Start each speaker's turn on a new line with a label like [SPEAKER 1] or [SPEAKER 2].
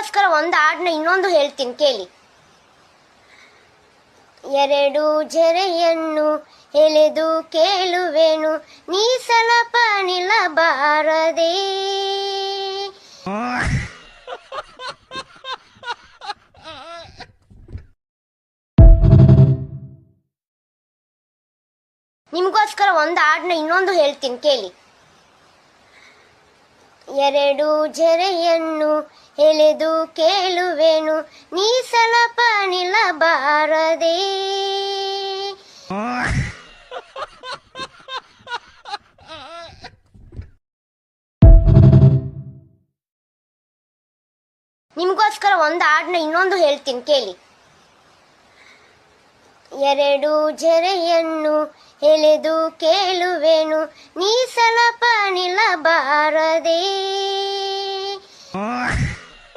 [SPEAKER 1] ನಿಮಗೋಸ್ಕರ ಒಂದು ಹಾಡನ್ನ ಇನ್ನೊಂದು ಹೇಳ್ತೀನಿ ಕೇಳಿ. ಎರಡು ಜರೆಯನ್ನು ಎಳೆದು ಕೇಳುವೆನು, ನೀ ಸ್ವಲ್ಪ ನಿಲ್ಲಬಾರದೆ. ನಿಮಗೋಸ್ಕರ ಒಂದು ಹಾಡನ್ನ ಇನ್ನೊಂದು ಹೇಳ್ತೀನಿ ಕೇಳಿ. ಎರಡು ಜರೆಯನ್ನು ಎಳೆದು ಕೇಳುವೆನು, ನೀ ಸ್ವಲ್ಪ ನಿಲ್ಲಬಾರದೆ. ನಿಮಗೋಸ್ಕರ ಒಂದು ಹಾಡನ್ನ ಇನ್ನೊಂದು ಹೇಳ್ತೀನಿ ಕೇಳಿ. ಎರಡು ಜರೆಯನ್ನು ಎಳೆದು ಕೇಳುವೆನು, ನೀ ಸ್ವಲ್ಪ ನಿಲ್ಲಬಾರದೆ.